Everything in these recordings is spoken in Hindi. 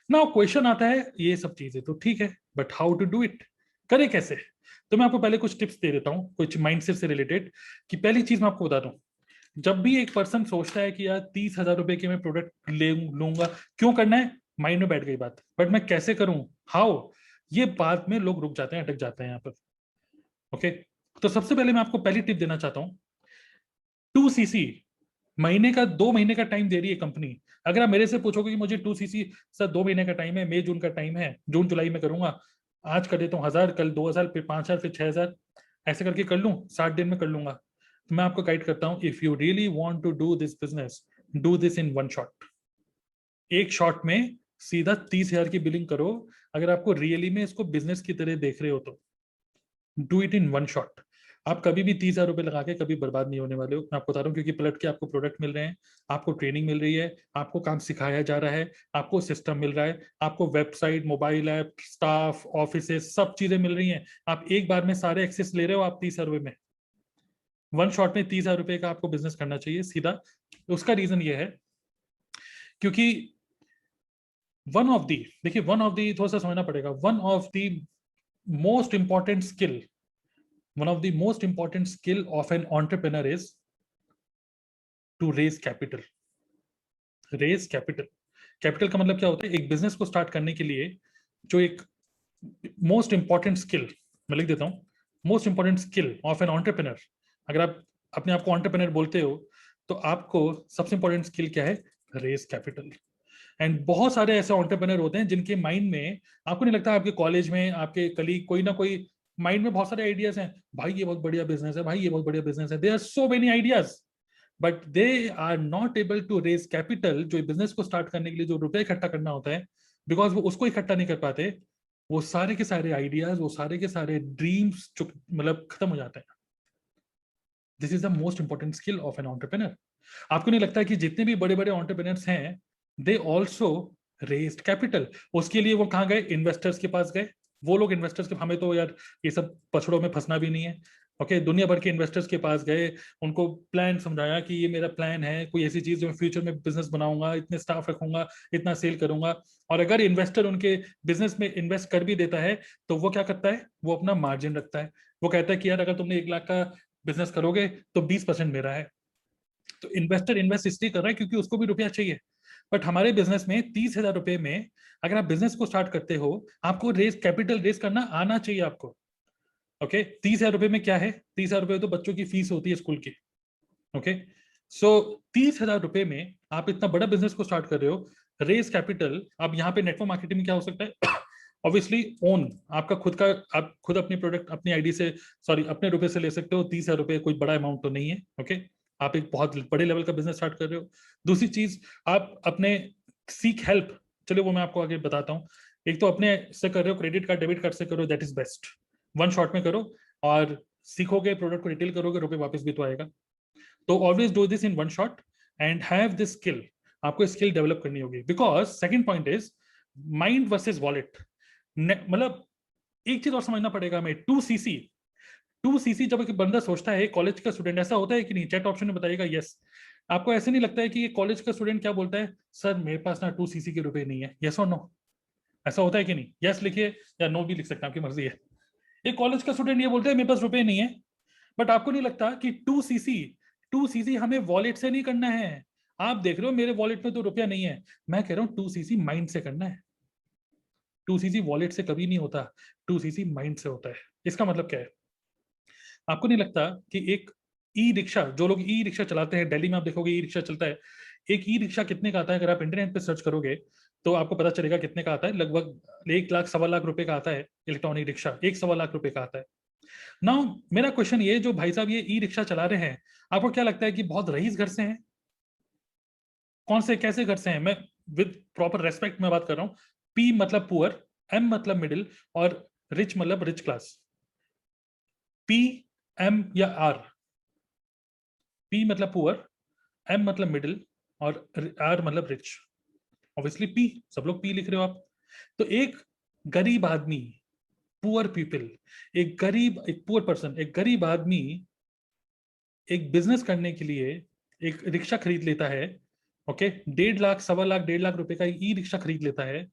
नाउ क्वेश्चन आता है ये सब चीजें तो ठीक है, but how to do it, करे कैसे? तो मैं आपको पहले कुछ टिप्स दे देता हूँ कुछ माइंडसेट से रिलेटेड। कि पहली चीज मैं आपको बता दूं, जब भी एक पर्सन सोचता है कि यार 30,000 रुपए के मैं प्रोडक्ट ले लूंगा, क्यों करना है, माइंड में बैठ गई बात, बट मैं कैसे करूं, हाउ, ये बात में लोग रुक जाते हैं, अटक जाते हैं यहाँ पर। ओके, तो सबसे पहले मैं आपको पहली टिप देना चाहता हूँ। 2cc महीने का, 2 महीने का टाइम दे रही है कंपनी। अगर आप मेरे से पूछोगे कि मुझे 2cc सर 2 महीने का टाइम है, मई जून का टाइम है, जून जुलाई में करूंगा, आज कर देता हूँ 1000, कल 2000, फिर 5000, फिर 6000, ऐसे करके कर लूँ, 60 दिन में कर लूंगा, तो मैं आपको गाइड करता हूँ, if you really want to do this business, do this in one shot. एक शॉट में सीधा 30,000 की बिलिंग करो। अगर आपको रियली में इसको बिजनेस की तरह देख रहे हो तो do it in one shot. आप कभी भी 30,000 रुपए लगा के कभी बर्बाद नहीं होने वाले हो, मैं आपको बता रहा हूँ, क्योंकि पलट के आपको प्रोडक्ट मिल रहे हैं, आपको ट्रेनिंग मिल रही है, आपको काम सिखाया जा रहा है, आपको सिस्टम मिल रहा है, आपको website, mobile app, staff, office, सब चीजें मिल रही हैं। आप एक बार में सारे एक्सेस ले रहे हो आप 30,000 रुपए में। वन शॉट में 30,000 रुपए का आपको बिजनेस करना चाहिए सीधा। उसका रीजन ये है क्योंकि वन ऑफ दी, देखिए वन ऑफ दी थोड़ा सा समझना पड़ेगा, one of the most important skill, one of the most important skill of an entrepreneur is to raise capital। raise capital, capital का मतलब क्या होता है, एक बिजनेस को स्टार्ट करने के लिए जो एक मोस्ट इंपॉर्टेंट स्किल, मैं लिख देता हूं, most important skill of an entrepreneur. अगर आप अपने आप को एंटरप्रेन्योर बोलते हो तो आपको सबसे इंपॉर्टेंट स्किल क्या है, रेज कैपिटल। एंड बहुत सारे ऐसे एंटरप्रेन्योर होते हैं जिनके माइंड में, आपको नहीं लगता आपके कॉलेज में आपके कलीग कोई ना कोई माइंड में बहुत सारे आइडियाज हैं, भाई ये बहुत बढ़िया बिजनेस है, भाई ये बहुत बढ़िया बिजनेस है, there are so many ideas, but they are not able to raise capital. जो बिजनेस को स्टार्ट करने के लिए जो रुपए इकट्ठा करना होता है, बिकॉज वो उसको इकट्ठा नहीं कर पाते, वो सारे के सारे आइडियाज, वो सारे के सारे ड्रीम्स मतलब खत्म हो जाते हैं। This is the most important skill of an entrepreneur. आपको नहीं लगता कि जितने भी बड़े बड़े एंटरप्रेन्योर्स हैं, दे ऑल्सो रेज्ड कैपिटल? उसके लिए वो कहाँ गए, इन्वेस्टर्स के पास गए। वो लोग इन्वेस्टर्स के, हमें तो यार ये सब पछड़ों में फंसना भी नहीं है, ओके, दुनिया भर के इन्वेस्टर्स के पास गए, उनको प्लान समझाया कि ये मेरा प्लान है, कोई ऐसी चीज जो मैं फ्यूचर में बिजनेस बनाऊंगा, इतने स्टाफ रखूंगा, इतना सेल करूंगा। और अगर इन्वेस्टर उनके बिजनेस में इन्वेस्ट कर भी देता है तो वो क्या करता है, वो अपना मार्जिन रखता है। वो कहता है कि यार अगर तुमने 1 लाख का बिजनेस करोगे तो 20% मेरा है। तो इन्वेस्टर इन्वेस्ट इसलिए कर रहा है क्योंकि उसको भी रुपया चाहिए। बट हमारे बिजनेस में 30,000 रुपए में अगर आप बिजनेस को स्टार्ट करते हो, आपको रेज कैपिटल रेज करना आना चाहिए आपको। ओके, 30,000 रुपए में क्या है, 30,000 रुपए तो बच्चों की फीस होती है स्कूल की। ओके, सो 30,000 रुपए में आप इतना बड़ा बिजनेस को स्टार्ट कर रहे हो, रेज कैपिटल। अब यहाँ पे नेटवर्क मार्केटिंग में क्या हो सकता है, ऑब्वियसली ओन आपका खुद का, आप खुद अपनी प्रोडक्ट अपनी आईडी से, सॉरी अपने रुपए से ले सकते हो। 30,000 रुपए कोई बड़ा अमाउंट तो नहीं है। ओके, आप एक बहुत बड़े लेवल का बिजनेस स्टार्ट कर रहे हो। दूसरी चीज, आप अपने सीक हेल्प, चलिए वो मैं आपको आगे बताता हूँ। एक तो अपने से कर रहे हो, क्रेडिट कार्ड डेबिट कार्ड से करो, that is best, one shot में करो, और सीखोगे, प्रोडक्ट को रिटेल करोगे, रुपए वापस भी तो आएगा। तो always do this in one shot and have this skill. आपको स्किल डेवलप करनी होगी, because second point is mind versus wallet. मतलब एक चीज और समझना पड़ेगा हमें, 2cc, 2cc जब एक बंदा सोचता है, कॉलेज का स्टूडेंट, ऐसा होता है कि नहीं, चैट ऑप्शन में बताइएगा यस। आपको ऐसे नहीं लगता है कि ये कॉलेज का स्टूडेंट क्या बोलता है, सर मेरे पास ना 2cc के रुपए नहीं है, यस और नो? ऐसा होता है कि नहीं? यस लिखिए या नो भी लिख सकते हैं, आपकी मर्जी है। एक कॉलेज का स्टूडेंट ये बोलता है मेरे पास रुपए नहीं है। बट आपको नहीं लगता कि 2cc हमें वॉलेट से नहीं करना है? आप देख रहे हो मेरे वॉलेट में तो रुपया नहीं है, मैं कह रहा हूं 2cc माइंड से करना है। 2cc वॉलेट से कभी नहीं होता, 2cc माइंड से होता है। इसका मतलब क्या है, आपको नहीं लगता कि एक ई रिक्शा, जो लोग ई रिक्शा चलाते हैं, दिल्ली में आप देखोगे ई रिक्शा चलता है, एक ई रिक्शा कितने का आता है? अगर आप इंटरनेट पे सर्च करोगे तो आपको पता चलेगा कितने का आता है, लगभग 1 लाख, 1.25 लाख रुपए का आता है। इलेक्ट्रॉनिक रिक्शा 1.25 लाख रुपए का आता है। नाउ मेरा क्वेश्चन ये, जो भाई साहब ये ई रिक्शा चला रहे हैं, आपको क्या लगता है कि बहुत रईस घर से हैं? कौन से कैसे घर से हैं? मैं विद प्रॉपर रेस्पेक्ट में बात कर रहा हूं। पी मतलब पुअर, एम मतलब मिडिल, और रिच मतलब रिच क्लास। पी, एम या आर? पी मतलब पुअर, एम मतलब मिडिल, और आर मतलब रिच। ऑब्वियसली पी, सब लोग पी लिख रहे हो आप। तो एक गरीब आदमी, पुअर पीपल, एक पुअर पर्सन, एक गरीब आदमी एक बिजनेस करने के लिए एक रिक्शा खरीद लेता है। ओके, 1.5 लाख, 1.25 लाख, 1.5 लाख रुपए का ई रिक्शा खरीद लेता है।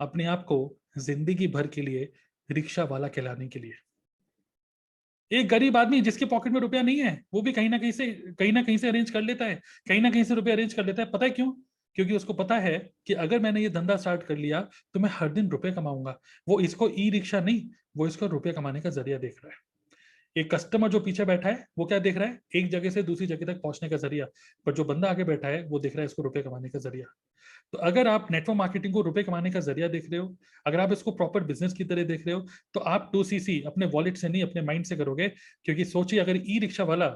अपने आप को जिंदगी भर के लिए रिक्शा वाला कहलाने के लिए। एक गरीब आदमी जिसके पॉकेट में रुपया नहीं है, वो भी कहीं ना कहीं से अरेंज कर लेता है, कहीं ना कहीं से रुपया अरेंज कर लेता है। पता है क्यों? क्योंकि उसको पता है कि अगर मैंने ये धंधा स्टार्ट कर लिया तो मैं हर दिन रुपए कमाऊंगा। वो इसको ई रिक्शा नहीं, वो इसको रुपये कमाने का जरिया देख रहा है। एक कस्टमर जो पीछे बैठा है वो क्या देख रहा है? एक जगह से दूसरी जगह तक पहुंचने का जरिया। पर जो बंदा आगे बैठा है वो देख रहा है इसको रुपए कमाने का जरिया। तो अगर आप नेटवर्क मार्केटिंग को रुपए कमाने का जरिया देख रहे हो, अगर आप इसको प्रॉपर बिजनेस की तरह देख रहे हो, तो आप 2cc अपने वॉलेट से नहीं, अपने माइंड से करोगे। क्योंकि सोचिए, अगर ई रिक्शा वाला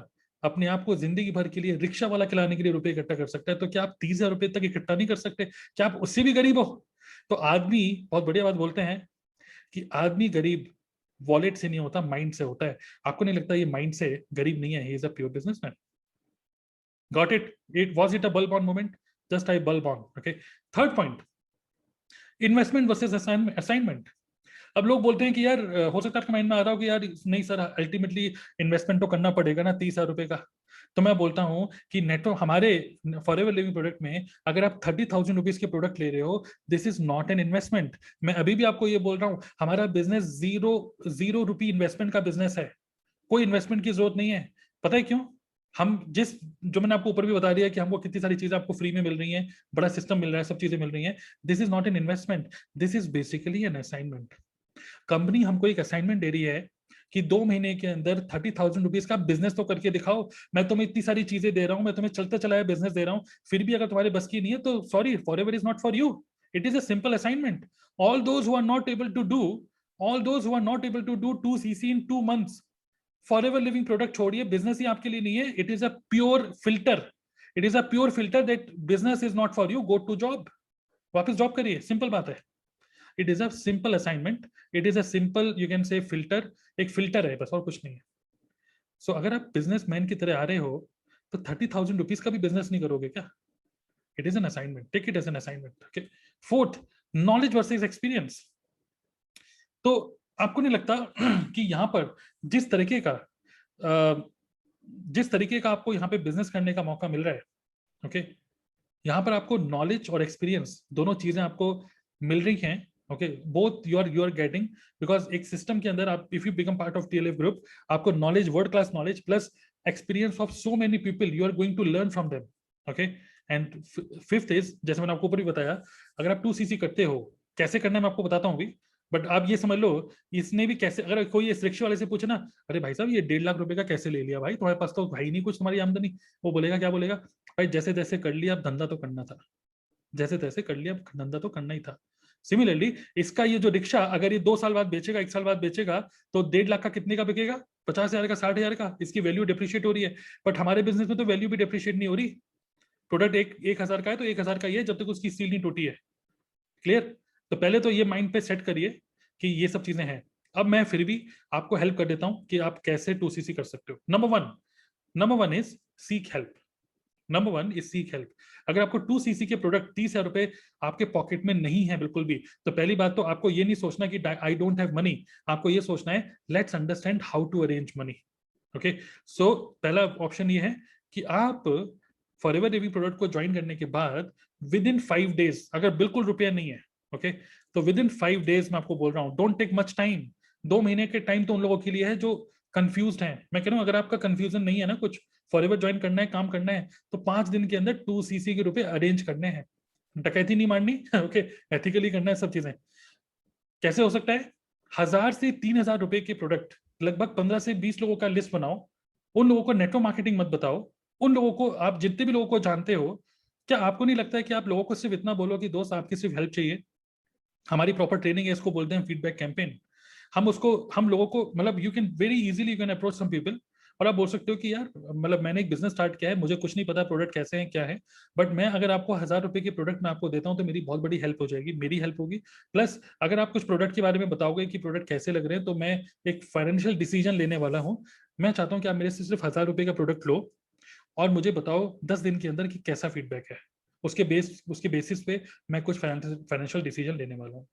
अपने आप को जिंदगी भर के लिए रिक्शा वाला खिलाने के लिए रुपए इकट्ठा कर सकता है, तो क्या आप 30,000 रुपए तक इकट्ठा नहीं कर सकते? क्या आप उससे भी गरीब हो? तो आदमी बहुत बढ़िया बात बोलते हैं कि आदमी गरीब वॉलेट से नहीं होता, माइंड से होता है। आपको नहीं लगता ये माइंड से गरीब नहीं है? He is a pure businessman. Got it? It was it a bulb on moment? Just I bulb on. Okay, third point, investment versus assignment. अब लोग बोलते हैं कि यार हो सकता है आपके माइंड में आ रहा हो कि यार नहीं सर, अल्टीमेटली इन्वेस्टमेंट तो करना पड़ेगा ना 30,000 रुपए का। तो मैं बोलता हूं कि नेटवर्क हमारे फॉरएवर लिविंग प्रोडक्ट में अगर आप 30,000 रुपीज के प्रोडक्ट ले रहे हो, this is not an investment. मैं अभी भी आपको ये बोल रहा हूं, हमारा बिजनेस जीरो जीरो रुपी इन्वेस्टमेंट का बिजनेस है। कोई इन्वेस्टमेंट की जरूरत नहीं है। पता है क्यों? हम जिस जो मैंने आपको ऊपर भी बता दिया कि हमको कितनी सारी चीजें आपको फ्री में मिल रही हैं, बड़ा सिस्टम मिल रहा है, सब चीजें मिल रही हैं। This is not an investment, this is basically an assignment. Company हमको एक असाइनमेंट दे रही है कि 2 महीने के अंदर 30,000 रुपीज का बिजनेस तो करके दिखाओ। मैं तुम्हें इतनी सारी चीजें दे रहा हूं, मैं तुम्हें चलता चलाया बिजनेस दे रहा हूं, फिर भी अगर तुम्हारे बस की नहीं है तो sorry, forever is not for you. It is a simple assignment. All those who are not able to do all those who are not able to do 2cc in 2 months, forever living product छोड़िए, बिजनेस ही आपके लिए नहीं है। It is a pure filter. It is a pure filter that business is not for you, go to job. वापस जॉब करिए, सिंपल बात है। It is a simple assignment, it is a simple, you can say filter. एक फिल्टर है बस, और कुछ नहीं है। सो अगर आप बिजनेसमैन की तरह आ रहे हो तो 30,000 रुपीज का भी बिजनेस नहीं करोगे क्या? It is an assignment, take it as an assignment. Okay, fourth, knowledge versus experience. तो आपको नहीं लगता कि यहाँ पर जिस तरीके का आपको यहाँ पे बिजनेस करने का मौका मिल रहा है, ओके, यहाँ पर आपको नॉलेज और एक्सपीरियंस दोनों चीजें आपको मिल रही हैं। Okay, both you are getting, because एक सिस्टम के अंदर आप, इफ यू बिकम पार्ट ऑफ TLF ग्रुप, आपको knowledge, world class knowledge plus experience of so many people, you are going to learn from them. Okay, and fifth is, जैसे मैंने आपको ऊपर भी बताया, अगर आप 2cc करते हो, कैसे करना है मैं आपको बताता हूँ अभी, बट आप ये समझ लो, इसने भी कैसे, अगर कोई इस रिक्शे वाले से पूछे ना, अरे भाई साहब ये 1.5 लाख रुपए का कैसे ले लिया भाई, तुम्हारे पास तो भाई नहीं कुछ तुम्हारी आमदनी, वो बोलेगा, क्या बोलेगा? भाई जैसे तैसे कर लिया, अब धंधा तो करना था। जैसे तैसे कर लिया, अब धंधा तो करना ही था। सिमिलरली इसका ये जो रिक्शा, अगर ये 2 साल बाद बेचेगा, 1 साल बाद बेचेगा, तो 1.5 लाख का कितने का बिकेगा? 50,000 का, 60,000 का। इसकी वैल्यू डिप्रिशिएट हो रही है। बट हमारे बिजनेस में तो वैल्यू भी डिप्रिशिएट नहीं हो रही। प्रोडक्ट 1,000 का है तो 1,000 का ही है जब तक उसकी सील नहीं टूटी है। क्लियर? तो पहले तो ये माइंड पे सेट करिए कि ये सब चीजें हैं। अब मैं फिर भी आपको हेल्प कर देता हूं कि आप कैसे 2cc कर सकते हो। Number one is seek help. Number one is seek help. अगर आपको 2cc के प्रोडक्ट 30,000 रुपए आपके पॉकेट में नहीं है बिल्कुल भी, तो पहली बात तो आपको ये नहीं सोचना कि आई डोंट हैव मनी। आपको ये सोचना है, let's understand how to arrange money. Okay, so पहला ऑप्शन ये है कि आप फॉरएवर लिविंग प्रोडक्ट को ज्वाइन करने के बाद विद इन 5 डेज, अगर बिल्कुल रुपया नहीं है, ओके, तो विद इन 5 डेज मैं आपको बोल रहा हूँ, डोंट टेक मच टाइम। 2 महीने के टाइम तो उन लोगों के लिए है जो कंफ्यूज हैं। मैं कह रहा हूँ, अगर आपका कंफ्यूजन नहीं है ना कुछ, फॉरएवर ज्वाइन करना है, काम करना है, तो 5 दिन के अंदर 2cc के रुपए अरेंज करने हैं। डकैती नहीं मारनी। ओके, एथिकली करना है सब चीजें। कैसे हो सकता है? 1,000 से 3,000 रुपए के प्रोडक्ट, लगभग 15 से 20 लोगों का लिस्ट बनाओ। उन लोगों को नेटवर्क मार्केटिंग मत बताओ। उन लोगों को, आप जितने भी लोगों को जानते हो, क्या आपको नहीं लगता है कि आप लोगों को सिर्फ इतना बोलो कि दोस्त आपकी सिर्फ हेल्प चाहिए? हमारी प्रॉपर ट्रेनिंग है, इसको बोलते हैं फीडबैक कैंपेन। हम लोगों को, मतलब you can very easily you can approach some people, और आप बोल सकते हो कि यार, मतलब मैंने एक बिजनेस स्टार्ट किया है, मुझे कुछ नहीं पता प्रोडक्ट कैसे हैं क्या है, बट मैं अगर आपको 1,000 रुपए के प्रोडक्ट मैं आपको देता हूं तो मेरी बहुत बड़ी हेल्प हो जाएगी, मेरी हेल्प होगी। प्लस अगर आप कुछ प्रोडक्ट के बारे में बताओगे कि प्रोडक्ट कैसे लग रहे हैं, तो मैं एक फाइनेंशियल डिसीजन लेने वाला हूँ। मैं चाहता हूँ कि आप मेरे से सिर्फ 1,000 रुपए का प्रोडक्ट लो और मुझे बताओ 10 दिन के अंदर कि कैसा फीडबैक है। उसके बेसिस पे मैं कुछ फाइनेंशियल डिसीजन लेने वाला हूँ।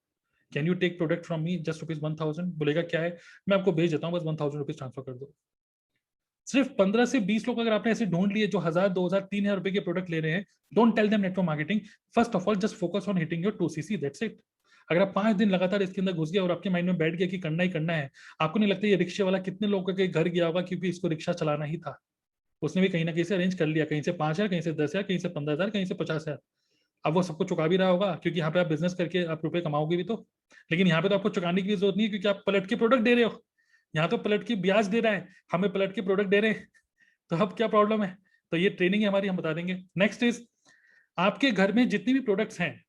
Can you tech product from me just ₹1,000? बोलेगा क्या है, मैं आपको भेज देता हूँ, बस 1,000 रुपीज ट्रांसफर कर दो। सिर्फ 15 से 20 लोग अगर आपने ऐसे ढूंढ लिए जो 1,000, 2,000, 3,000 रुपए के प्रोडक्ट ले रहे हैं, don't tell them network marketing. First of all just focus on hitting your 2cc, that's it. अगर आप 5 दिन लगातार इसके अंदर घुस गए और आपके माइंड में बैठ गया कि करना ही करना है, आपको नहीं लगता ये रिक्शे वाला कितने लोगों के घर गया होगा क्योंकि इसको रिक्शा चलाना ही था, उसने भी कहीं ना कहीं से अरेंज कर लिया, कहीं से 5,000, कहीं से 10,000, कहीं से 15,000, कहीं से 50,000। अब वो सबको चुका भी रहा होगा क्योंकि यहाँ पे आप बिजनेस करके आप रुपए कमाओगे भी तो। लेकिन यहाँ पे तो आपको चुकाने की भी जरूरत नहीं है क्योंकि आप पलट के प्रोडक्ट दे रहे हो, यहाँ तो पलट के ब्याज दे रहा है, हमें पलट के प्रोडक्ट दे रहे हैं, तो अब क्या प्रॉब्लम है। तो ये ट्रेनिंग है हमारी, हम बता देंगे। नेक्स्ट इज, आपके घर में जितनी भी प्रोडक्ट्स हैं,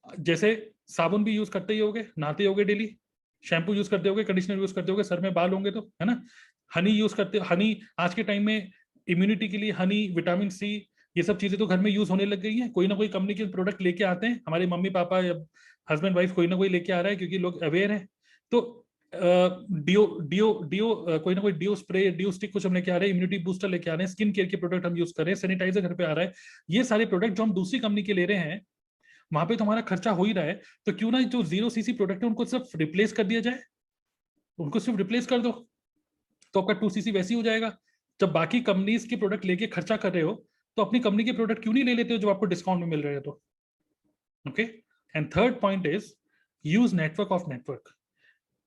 जैसे साबुन भी यूज करते ही होगे, नहाते होगे डेली, शैम्पू यूज करते होगे, कंडीशनर यूज करते होगे, सर में बाल होंगे तो, है ना। हनी यूज करते, हनी आज के टाइम में इम्यूनिटी के लिए हनी, विटामिन सी, ये सब चीजें तो घर में यूज होने लग गई हैं। कोई ना कोई कंपनी के प्रोडक्ट लेके आते हैं, हमारे मम्मी पापा या हस्बैंड वाइफ कोई ना कोई लेके आ रहा है क्योंकि लोग अवेयर हैं। तो डियो डियो डियो कोई ना कोई डियो स्प्रे, डियो स्टिक कुछ हम लेके आ रहे हैं, इम्यूनिटी बूस्टर लेके आ रहे हैं, स्किन केयर के प्रोडक्ट हम यूज कर रहे हैं, सैनिटाइजर घर पे आ रहा है। ये सारे प्रोडक्ट जो हम दूसरी कंपनी के ले रहे हैं, वहां पे तो हमारा खर्चा हो ही रहा है, तो क्यों ना जो 0cc प्रोडक्ट है उनको सिर्फ रिप्लेस कर दिया जाए, उनको सिर्फ रिप्लेस कर दो, तो आपका 2cc वैसे ही हो जाएगा। जब बाकी कंपनीज के प्रोडक्ट लेके खर्चा कर रहे हो, तो अपनी कंपनी के प्रोडक्ट क्यों नहीं ले लेते हो जो आपको डिस्काउंट में मिल रहे हैं तो। Okay. And third point is, use network of network.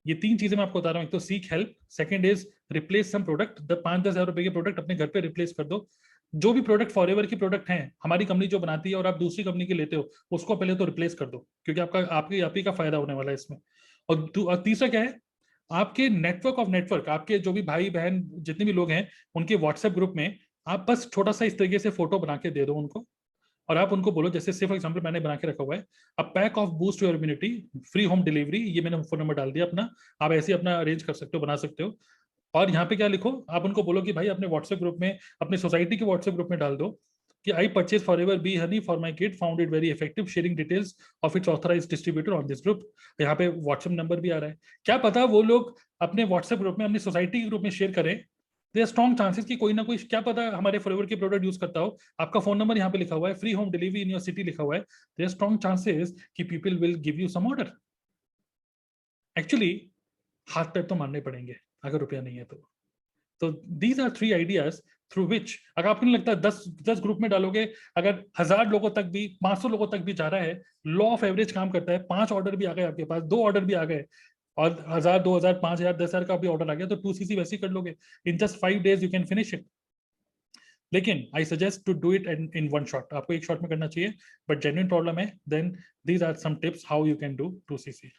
ये 3 चीजें मैं आपको बता रहा हूँ, एक तो seek help, second is replace some product, 5-10 हजार रुपए के प्रोडक्ट अपने घर पे रिप्लेस कर दो। जो भी प्रोडक्ट फॉरएवर के प्रोडक्ट हैं, हमारी कंपनी जो बनाती है और आप दूसरी कंपनी के लेते हो, उसको पहले तो रिप्लेस कर दो, क्योंकि आपका आपकी आप ही का फायदा होने वाला है इसमें। और तीसरा क्या है, आपके नेटवर्क ऑफ नेटवर्क, आपके जो भी भाई बहन जितने भी लोग हैं, उनके व्हाट्सएप ग्रुप में आप बस छोटा सा इस तरीके से फोटो बना के दे दो उनको, और आप उनको बोलो, जैसे फॉर एग्जांपल मैंने बना के रखा हुआ है, a pack of boost your immunity, free home delivery, ये मैंने फोन नंबर डाल दिया अपना, आप ऐसे ही अपना अरेंज कर सकते हो, बना सकते हो। और यहाँ पे क्या लिखो, आप उनको बोलो कि भाई अपने व्हाट्सएप ग्रुप में, अपने सोसाइटी के व्हाट्सएप ग्रुप में डाल दो कि I purchase forever B Honey for my kid, found it very effective, sharing details of its authorised distributor on this group. यहाँ पे व्हाट्सएप नंबर भी आ रहा है, क्या पता वो लोग अपने व्हाट्सएप ग्रुप में, अपनी सोसाइटी के ग्रुप में शेयर करें, देयर स्ट्रॉन्ग चांसेस कि कोई ना कोई, क्या पता हमारे फॉरएवर के प्रोडक्ट यूज करता हो, आपका फोन नंबर यहाँ पे लिखा हुआ है, free home delivery in your city लिखा हुआ है, देयर स्ट्रॉन्ग चांसेस कि people will give you some order. Actually हाथ पैर तो मारने पड़ेंगे अगर रुपया नहीं है तो these are 3 ideas through which, अगर आपको नहीं लगता 10 ग्रुप में डालोगे, अगर 1000 लोगों तक भी, 500 लोगों तक भी जा रहा है, लॉ ऑफ एवरेज काम करता है, 5 ऑर्डर भी आ गए आपके पास, 2 ऑर्डर भी आ गए, और 1000, 2000, 5000, 10,000 का भी ऑर्डर आ गया, तो 2cc वैसे ही कर लोगे, in just 5 days you can finish it. लेकिन I suggest to do it in one shot, आपको एक शॉट में करना चाहिए, बट जेन्युइन प्रॉब्लम है, then these are some tips how you can do 2cc।